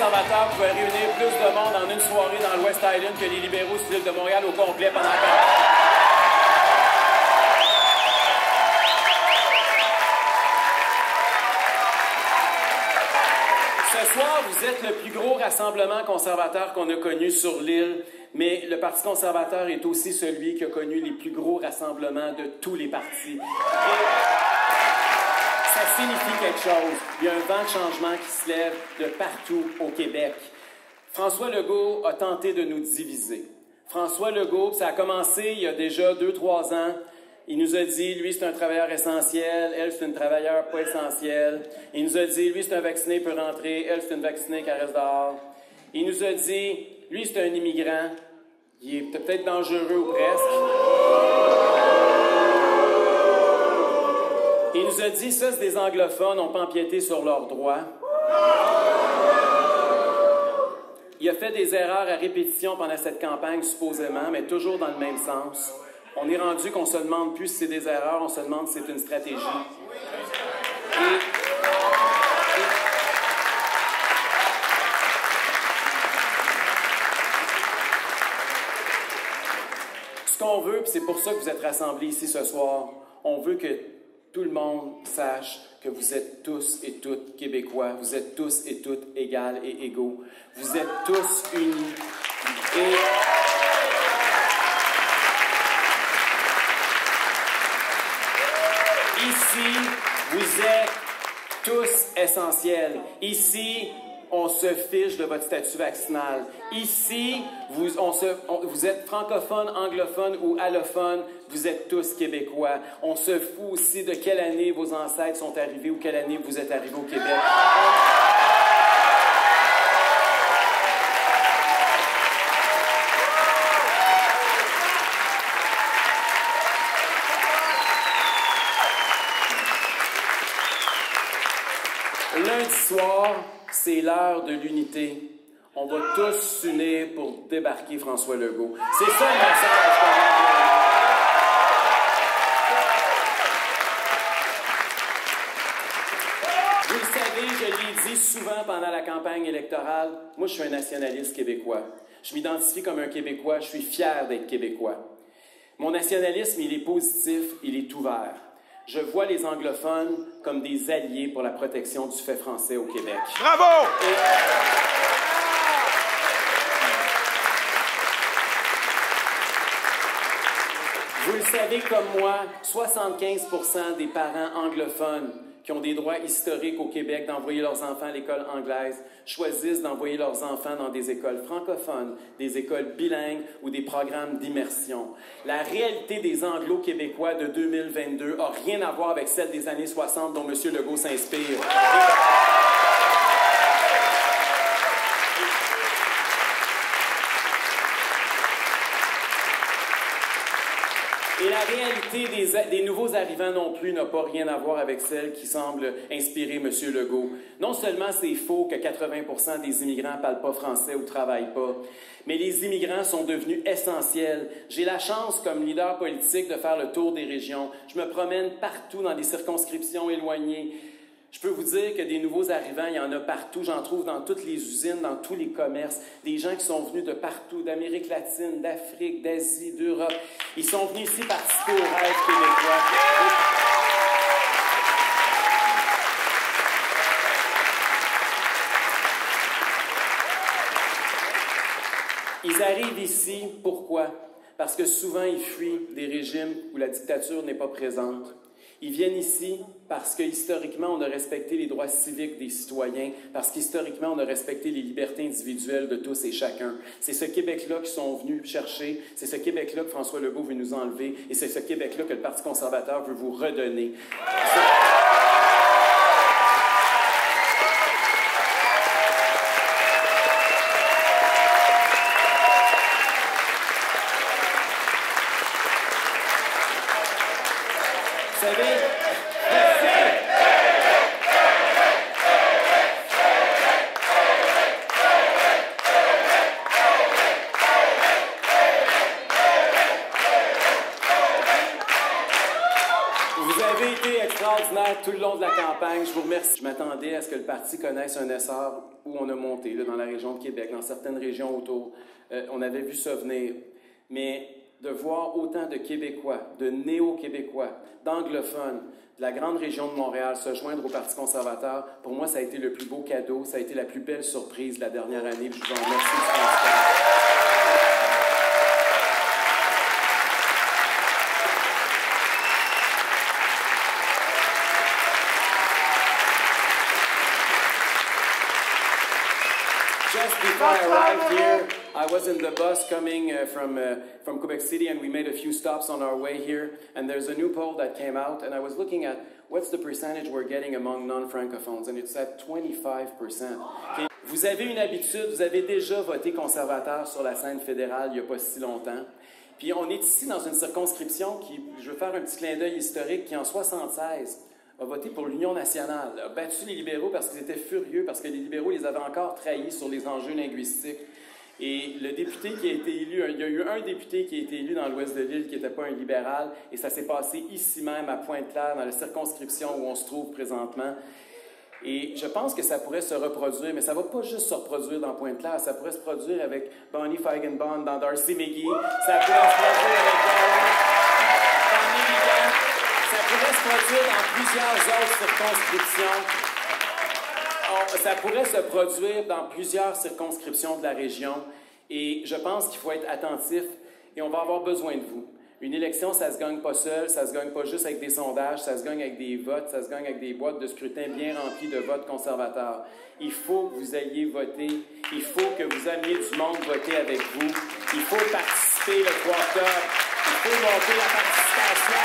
conservateur pouvait réunir plus de monde en une soirée dans l'West Island que les libéraux sur l'île de Montréal au complet pendant 4 ans. Ce soir, vous êtes le plus gros rassemblement conservateur qu'on a connu sur l'île, mais le Parti conservateur est aussi celui qui a connu les plus gros rassemblements de tous les partis. Et ça signifie quelque chose. Il y a un vent de changement qui se lève de partout au Québec. François Legault a tenté de nous diviser. François Legault, ça a commencé il y a déjà 2-3 ans. Il nous a dit, lui, c'est un travailleur essentiel, elle, c'est une travailleure pas essentielle. Il nous a dit, lui, c'est un vacciné, peut rentrer, elle, c'est une vaccinée qui reste dehors. Il nous a dit, lui, c'est un immigrant, il est peut-être dangereux ou presque. Il nous a dit, ça, c'est des anglophones, on peut empiéter sur leurs droits. Il a fait des erreurs à répétition pendant cette campagne, supposément, mais toujours dans le même sens. On est rendu qu'on se demande plus si c'est des erreurs, on se demande si c'est une stratégie. Ce qu'on veut, puis c'est pour ça que vous êtes rassemblés ici ce soir, on veut que tout le monde sache que vous êtes tous et toutes Québécois, vous êtes tous et toutes égales et égaux. Vous êtes tous unis. Et ici, vous êtes tous essentiels. Ici, on se fiche de votre statut vaccinal. Ici, vous êtes francophone, anglophone ou allophone, vous êtes tous Québécois. On se fout aussi de quelle année vos ancêtres sont arrivés ou quelle année vous êtes arrivés au Québec. Lundi soir, c'est l'heure de l'unité. On va tous s'unir pour débarquer François Legault. C'est ça le message qu'on va envoyer. Vous le savez, je l'ai dit souvent pendant la campagne électorale, moi je suis un nationaliste québécois. Je m'identifie comme un Québécois, je suis fier d'être Québécois. Mon nationalisme, il est positif, il est ouvert. Je vois les anglophones comme des alliés pour la protection du fait français au Québec. Bravo! Vous le savez comme moi, 75% des parents anglophones qui ont des droits historiques au Québec d'envoyer leurs enfants à l'école anglaise choisissent d'envoyer leurs enfants dans des écoles francophones, des écoles bilingues ou des programmes d'immersion. La réalité des Anglo-Québécois de 2022 n'a rien à voir avec celle des années 60 dont M. Legault s'inspire. Et la réalité des nouveaux arrivants non plus n'a pas rien à voir avec celle qui semble inspirer M. Legault. Non seulement c'est faux que 80% des immigrants ne parlent pas français ou ne travaillent pas, mais les immigrants sont devenus essentiels. J'ai la chance, comme leader politique, de faire le tour des régions. Je me promène partout dans des circonscriptions éloignées. Je peux vous dire que des nouveaux arrivants, il y en a partout. J'en trouve dans toutes les usines, dans tous les commerces. Des gens qui sont venus de partout, d'Amérique latine, d'Afrique, d'Asie, d'Europe. Ils sont venus ici participer au rêve québécois. Ils arrivent ici, pourquoi? Parce que souvent, ils fuient des régimes où la dictature n'est pas présente. Ils viennent ici parce que, historiquement, on a respecté les droits civiques des citoyens, parce qu'historiquement, on a respecté les libertés individuelles de tous et chacun. C'est ce Québec-là qu'ils sont venus chercher, c'est ce Québec-là que François Legault veut nous enlever, et c'est ce Québec-là que le Parti conservateur veut vous redonner. Vous savez, vous avez été extraordinaire tout le long de la campagne. Je vous remercie. Je m'attendais à ce que le parti connaisse un essor où on a monté, là, dans la région de Québec, dans certaines régions autour. On avait vu ça venir. Mais de voir autant de Québécois, de néo-Québécois, d'anglophones, de la grande région de Montréal se joindre au Parti conservateur, pour moi, ça a été le plus beau cadeau, ça a été la plus belle surprise de la dernière année. Je vous en remercie du Just before I arrived here, I was in the bus coming from Quebec City, and we made a few stops on our way here. And there's a new poll that came out, and I was looking at what's the percentage we're getting among non-francophones, and it's at 25%. Okay. Vous avez une habitude, vous avez déjà voté conservateur sur la scène fédérale il n'y a pas si longtemps. Puis on est ici dans une circonscription qui, je veux faire un petit clin d'œil historique, qui en 1976 a voté pour l'Union nationale, a battu les libéraux parce qu'ils étaient furieux, parce que les libéraux les avaient encore trahis sur les enjeux linguistiques. Et le député qui a été élu, il y a eu un député qui a été élu dans l'ouest de l'île qui n'était pas un libéral, et ça s'est passé ici même à Pointe-Claire, dans la circonscription où on se trouve présentement. Et je pense que ça pourrait se reproduire, mais ça ne va pas juste se reproduire dans Pointe-Claire, ça pourrait se produire avec Bonnie Feigenbaum dans Darcy McGee, ça pourrait se produire avec ça pourrait se produire dans plusieurs autres circonscriptions. Ça pourrait se produire dans plusieurs circonscriptions de la région. Et je pense qu'il faut être attentif et on va avoir besoin de vous. Une élection, ça ne se gagne pas seul, ça ne se gagne pas juste avec des sondages, ça se gagne avec des votes, ça se gagne avec des boîtes de scrutin bien remplies de votes conservateurs. Il faut que vous ayez voté, il faut que vous ameniez du monde voter avec vous, il faut participer le 3 octobre, il faut monter la participation.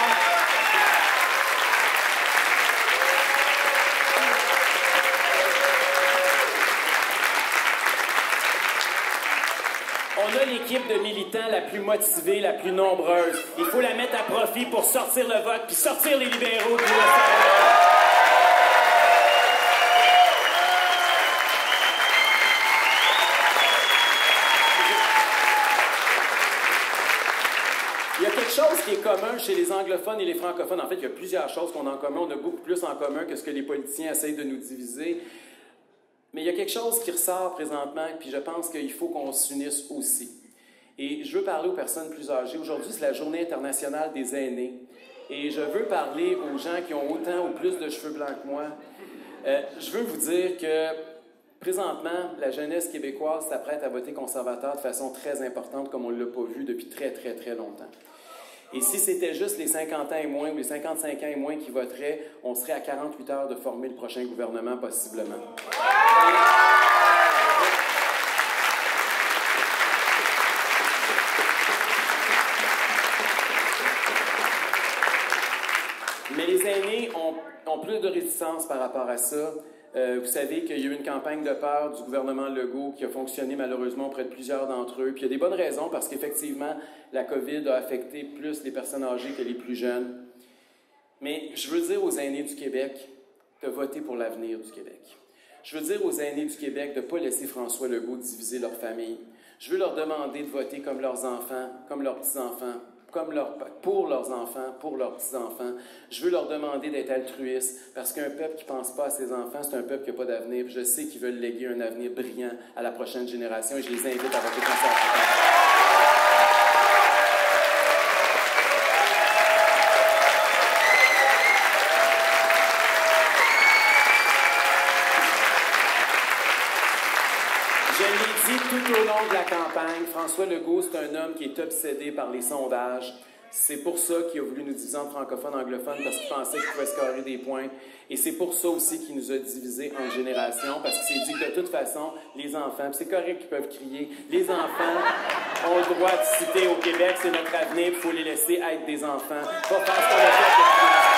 On a l'équipe de militants la plus motivée, la plus nombreuse. Il faut la mettre à profit pour sortir le vote, puis sortir les libéraux, puis le faire. Il y a quelque chose qui est commun chez les anglophones et les francophones. En fait, il y a plusieurs choses qu'on a en commun. On a beaucoup plus en commun que ce que les politiciens essayent de nous diviser. Mais il y a quelque chose qui ressort présentement, puis je pense qu'il faut qu'on s'unisse aussi. Et je veux parler aux personnes plus âgées. Aujourd'hui, c'est la Journée internationale des aînés. Et je veux parler aux gens qui ont autant ou plus de cheveux blancs que moi. Je veux vous dire que, présentement, la jeunesse québécoise s'apprête à voter conservateur de façon très importante, comme on ne l'a pas vu depuis très, très, très longtemps. Et si c'était juste les 50 ans et moins ou les 55 ans et moins qui voteraient, on serait à 48 heures de former le prochain gouvernement, possiblement. Mais les aînés ont plus de résistance par rapport à ça. Vous savez qu'il y a eu une campagne de peur du gouvernement Legault qui a fonctionné malheureusement auprès de plusieurs d'entre eux. Puis il y a des bonnes raisons parce qu'effectivement, la COVID a affecté plus les personnes âgées que les plus jeunes. Mais je veux dire aux aînés du Québec de voter pour l'avenir du Québec. Je veux dire aux aînés du Québec de ne pas laisser François Legault diviser leur famille. Je veux leur demander de voter comme leurs enfants, comme leurs petits-enfants, pour leurs enfants, pour leurs petits-enfants. Je veux leur demander d'être altruistes, parce qu'un peuple qui ne pense pas à ses enfants, c'est un peuple qui n'a pas d'avenir. Je sais qu'ils veulent léguer un avenir brillant à la prochaine génération et je les invite à voter conservateur. Je l'ai dit tout au long de la campagne, François Legault, c'est un homme qui est obsédé par les sondages. C'est pour ça qu'il a voulu nous diviser en francophones et anglophones, parce qu'il pensait qu'il pouvait scorer des points. Et c'est pour ça aussi qu'il nous a divisés en générations, parce qu'il s'est dit que de toute façon, les enfants, puis c'est correct qu'ils peuvent crier, les enfants ont le droit de citer au Québec, c'est notre avenir, il faut les laisser être des enfants. Pas faire ce qu'on a fait depuis.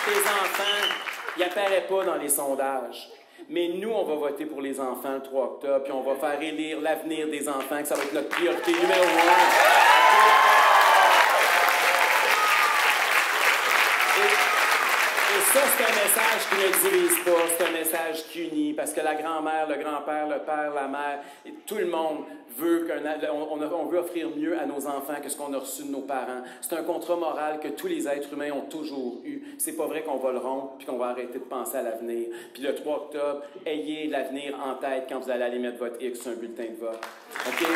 Les enfants, il n'apparaît pas dans les sondages. Mais nous, on va voter pour les enfants le 3 octobre, puis on va faire élire l'avenir des enfants, que ça va être notre priorité numéro 1. Et ça, c'est un message qui ne divise pas, c'est un message qui unit, parce que la grand-mère, le grand-père, le père, la mère, et tout le monde veut on veut offrir mieux à nos enfants que ce qu'on a reçu de nos parents. C'est un contrat moral que tous les êtres humains ont toujours eu. C'est pas vrai qu'on va le rompre puis qu'on va arrêter de penser à l'avenir. Puis le 3 octobre, ayez l'avenir en tête quand vous allez aller mettre votre X sur un bulletin de vote. OK?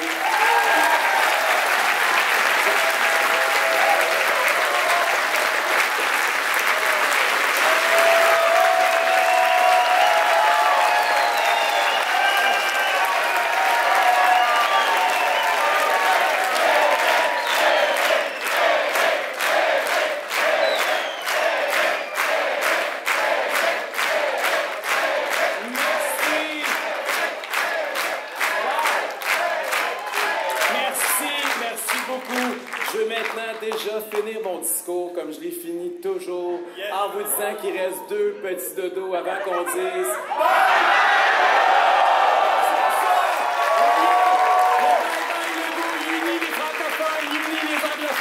Je veux maintenant déjà finir mon discours comme je l'ai fini toujours, en vous disant qu'il reste 2 petits dodos avant qu'on dise...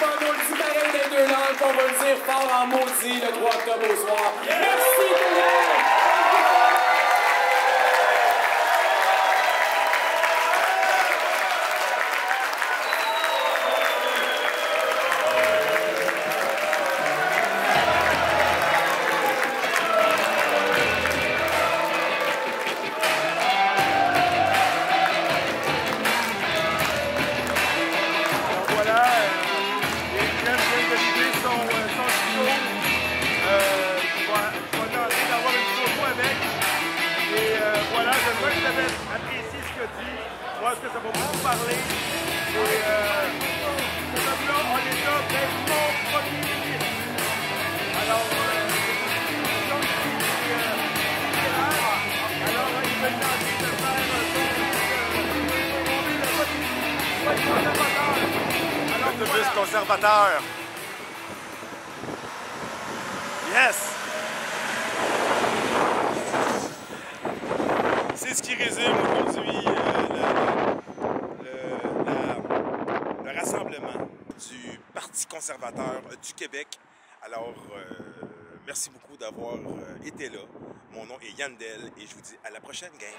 On le dit pareil des 2 langues, on va le dire fort en maudit le 3 octobre au soir. Merci tout le monde! J'espère que vous avez apprécié ce qu'il a dit. Je pense que ça va beaucoup parler. Et cet homme-là, on est là d'être mon premier ministre. Alors, c'est une question qui est libérale. Alors, il va tenter de faire le bus conservateur. Yes! C'est ce qui résume aujourd'hui le rassemblement du Parti conservateur du Québec. Alors, merci beaucoup d'avoir été là. Mon nom est Yandel et je vous dis à la prochaine, gang!